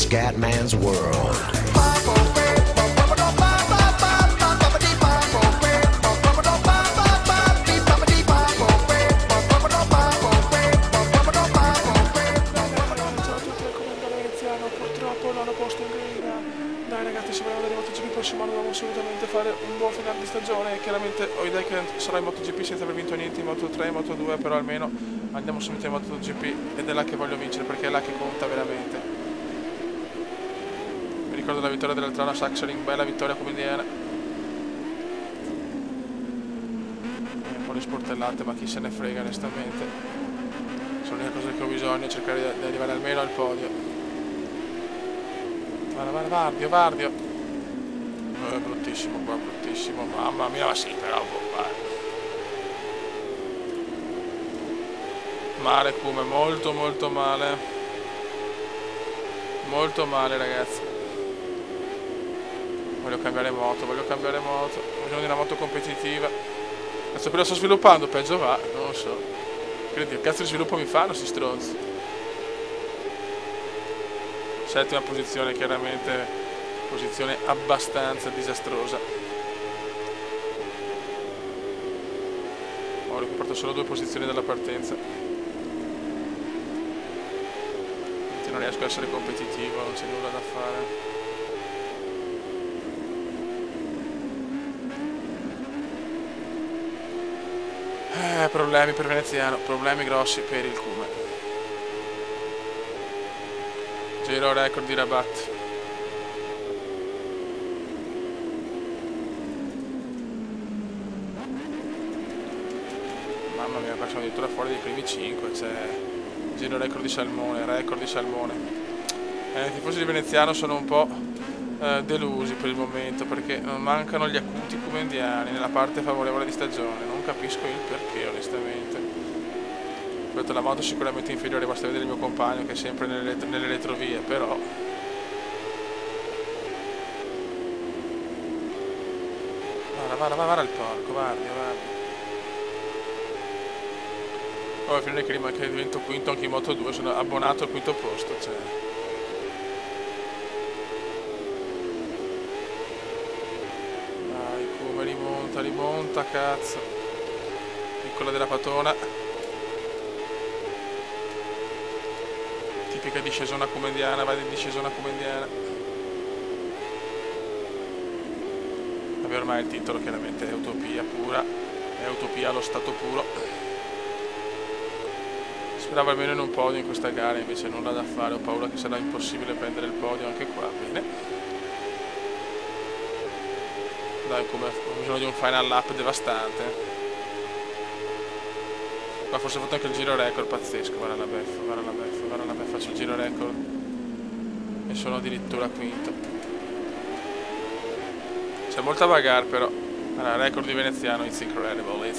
Scatman's World. Purtroppo non ho posto in grida. Dai ragazzi, se vogliamo vedere MotoGP prossimo anno dobbiamo assolutamente fare un buon finale di stagione. Chiaramente ho idea che sarà in MotoGP senza aver vinto niente in Moto3 e Moto2, però almeno andiamo subito in MotoGP ed è là che voglio vincere, perché è là che conta veramente. Mi ricordo la vittoria dell'Altrana Sachsenring, bella vittoria come indiana. Un po' di sportellate, ma chi se ne frega onestamente. Sono l'unica cosa che ho bisogno, cercare di arrivare almeno al podio. Guarda, Vardio, Vardio. Bruttissimo qua, bruttissimo. Mamma mia, ma sì, però male come, molto molto male. Molto male ragazzi. Voglio cambiare moto, ho bisogno di una moto competitiva. Adesso però sto sviluppando, peggio va, non lo so. Che cazzo di sviluppo mi fanno sti stronzi? Settima posizione, chiaramente posizione abbastanza disastrosa. Ho recuperato solo 2 posizioni dalla partenza. Non riesco a essere competitivo, non c'è nulla da fare. Problemi per Veneziano, problemi grossi per il Cume. Giro record di Rabat. Mamma mia, siamo addirittura fuori dei primi 5, cioè giro record di Salmone, I tifosi di Veneziano sono un po' delusi per il momento, perché non mancano gli acuti cumendiani nella parte favorevole di stagione, non capisco il perché onestamente. La moto è sicuramente inferiore, basta vedere il mio compagno che è sempre nelle retrovie, però guarda il porco, guarda. Poi finire che divento quinto anche in Moto2, sono abbonato al quinto posto, cioè. Dai, come rimonta, cazzo. Piccola della patona. Tipica discesona cumendiana, vai di discesona cumendiana. Vabbè, ormai il titolo chiaramente è utopia pura, è utopia allo stato puro. Speravo almeno in un podio in questa gara, invece nulla da fare, ho paura che sarà impossibile prendere il podio anche qua, bene. Dai, come ho bisogno di un final lap devastante. Ma forse ho fatto anche il giro record, pazzesco, guarda la beffa, faccio il giro record e sono addirittura quinto. C'è molta bagarre però. Allora, record di Veneziano, it's incredible.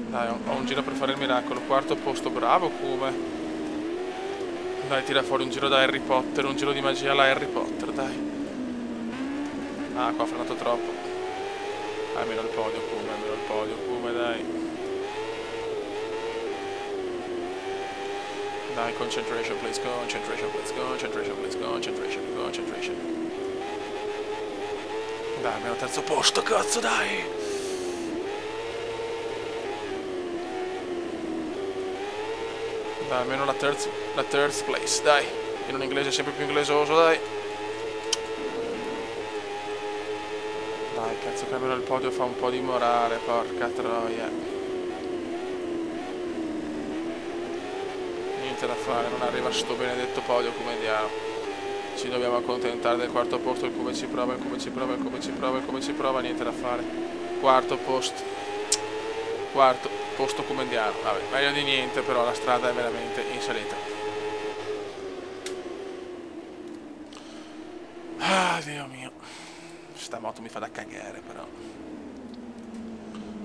Dai, ho un giro per fare il miracolo, quarto posto, bravo Kume. Dai, tira fuori un giro da Harry Potter, un giro di magia alla Harry Potter, dai. Ah, qua ho frenato troppo. Almeno il podio, Kume, dai. Dai, concentration, please, concentration. Dai, almeno terzo posto, cazzo, dai. Dai, almeno la third place, dai. In un inglese sempre più inglesoso, dai. Dai, cazzo, che almeno il podio fa un po' di morale, porca troia. Niente da fare, non arriva sto benedetto podio cumendiano. Ci dobbiamo accontentare del quarto posto, il come ci prova, niente da fare. Quarto posto cumendiano, vabbè, meglio di niente, però la strada è veramente in salita. Ah, Dio mio. Sta moto mi fa da cagare, però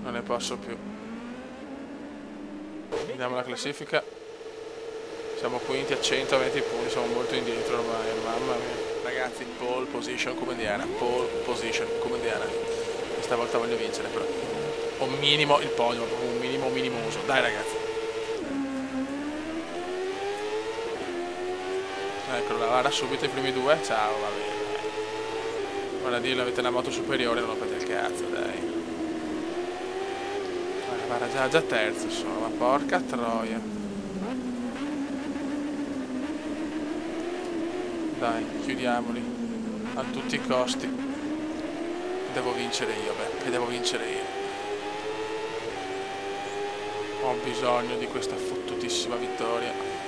non ne posso più. Vediamo la classifica. Siamo quinti a 120 punti, siamo molto indietro ormai, mamma mia. Ragazzi, pole position cumendiana. Questa volta voglio vincere però. O minimo il podio, un minimo minimoso. Dai ragazzi. Eccolo là, guarda subito i primi due. Ciao, va bene. Guarda, dillo, avete la moto superiore, non rompete il cazzo, dai. Guarda, già terzo sono, ma porca troia. Dai, chiudiamoli. A tutti i costi. Devo vincere io, Beppe, devo vincere io. Ho bisogno di questa fottutissima vittoria.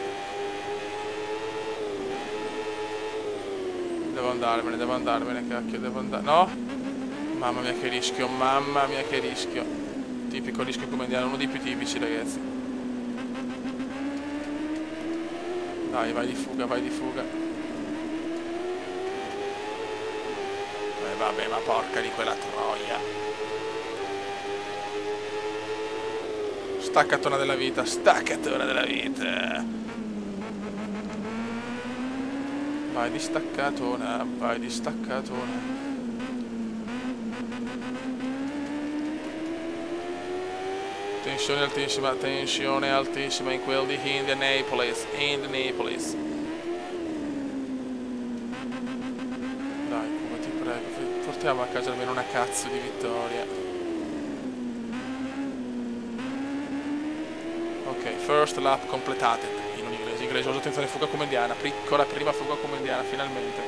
Devo andarmene, cacchio, devo andare. No? Mamma mia che rischio, mamma mia che rischio. Tipico rischio comandiano, uno dei più tipici, ragazzi. Dai, vai di fuga, vai di fuga. Vabbè, ma porca di quella troia. Staccatona della vita, staccatona della vita. Vai di staccatona, vai di staccatona. Tensione altissima in quel di Indianapolis, Indianapolis. Dai, come ti prego, portiamo a casa almeno una cazzo di vittoria. Ok, first lap completed. In inglese, uso attenzione, fuga comandiana, piccola prima fuga comandiana, finalmente.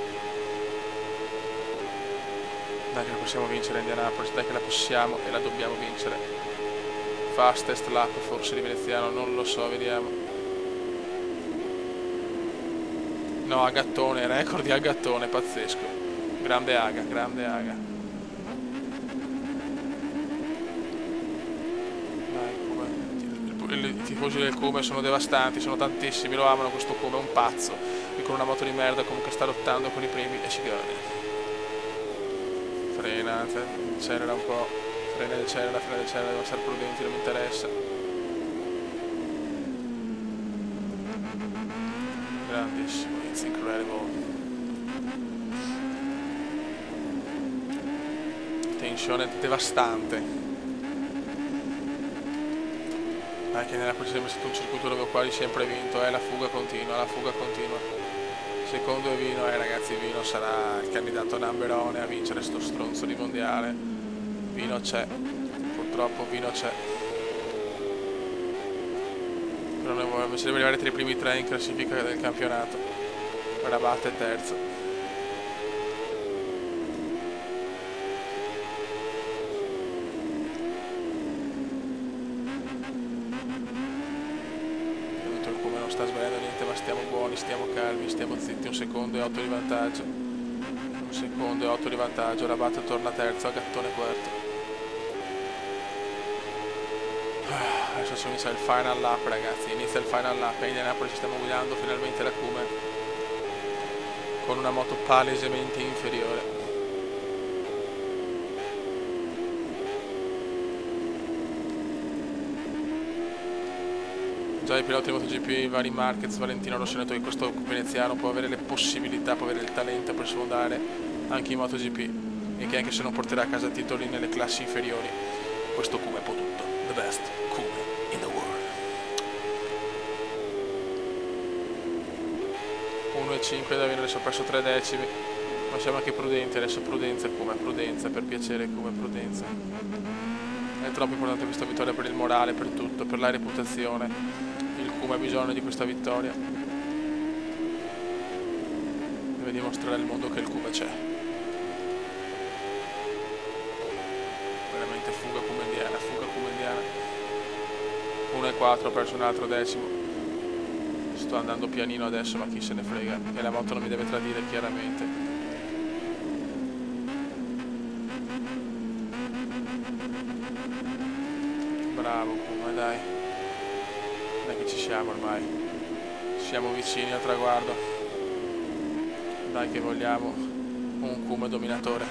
Dai che la possiamo vincere Indianapolis, dai che la possiamo e la dobbiamo vincere. Fastest lap forse di veneziano, non lo so, vediamo. No, Agattone, record di Agattone, pazzesco. Grande Aga, grande Aga. I tifosi del Come sono devastanti, sono tantissimi, lo amano questo Come, è un pazzo, e con una moto di merda comunque sta lottando con i primi e ci gode. Frena, accelera un po', frena ed accelera, devo stare prudenti, non mi interessa. Grandissimo, it's incredible. Tensione devastante. Anche nella precedente è stato un circuito dove quasi sempre vinto, la fuga continua, la fuga continua. Secondo è Vino, ragazzi, Vino sarà il candidato number one a vincere sto stronzo di mondiale. Vino c'è, purtroppo Vino c'è. Però noi invece deve arrivare tra i primi tre in classifica del campionato. Rabat è terzo. Sta sbagliando niente, ma stiamo buoni, stiamo calmi, stiamo zitti. 1 secondo e 8 di vantaggio. 1 secondo e 8 di vantaggio. Rabat torna terzo, Agattone quarto. Adesso inizia il final lap, ragazzi. Inizia il final lap. A Indianapolis ci stiamo guidando finalmente la Cume con una moto palesemente inferiore. Già i piloti di MotoGP, i vari Marquez, Valentino Rossi, hanno detto che questo veneziano può avere le possibilità, può avere il talento per sfondare anche in MotoGP, e che anche se non porterà a casa titoli nelle classi inferiori, questo Cume può tutto. The best Cume in the world. 1,5 da vincere, adesso ho perso 3 decimi, ma siamo anche prudenti, adesso prudenza Cume, prudenza, per piacere Cume, prudenza. È troppo importante questa vittoria per il morale, per tutto, per la reputazione. Il Cume ha bisogno di questa vittoria. Deve dimostrare al mondo che il Cume c'è. Veramente fuga cumendiana, fuga cumendiana. 1,4, ho perso un altro decimo. Sto andando pianino adesso, ma chi se ne frega. E la moto non mi deve tradire, chiaramente. Bravo Cume, dai. Dai che ci siamo ormai. Siamo vicini al traguardo. Dai che vogliamo un Cume dominatore.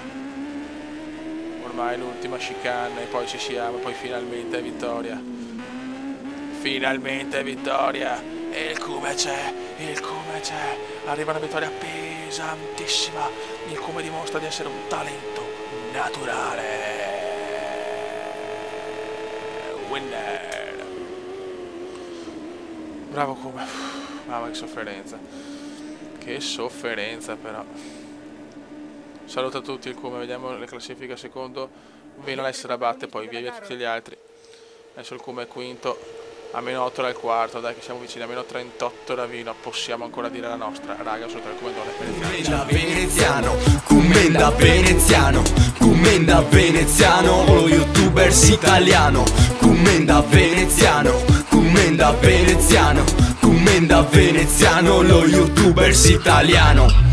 Ormai l'ultima chicane e poi ci siamo, poi finalmente vittoria. Finalmente vittoria. E il Cume c'è, il Cume c'è. Arriva una vittoria pesantissima. Il Cume dimostra di essere un talento naturale. Winner. Bravo Cume. Mamma che sofferenza. Che sofferenza però. Saluto a tutti il Cume, vediamo le classifiche secondo. Vinales la batte, poi via via tutti gli altri. Adesso il Cume è quinto, a -8 era il quarto, dai che siamo vicini, a -38 da Vino, possiamo ancora dire la nostra, raga, sotto il Cumendone veneziano, Cumenda veneziano, Cumenda veneziano, lo youtubers italiano, Cumenda veneziano, Cumenda veneziano, Cumenda veneziano, lo youtubers italiano.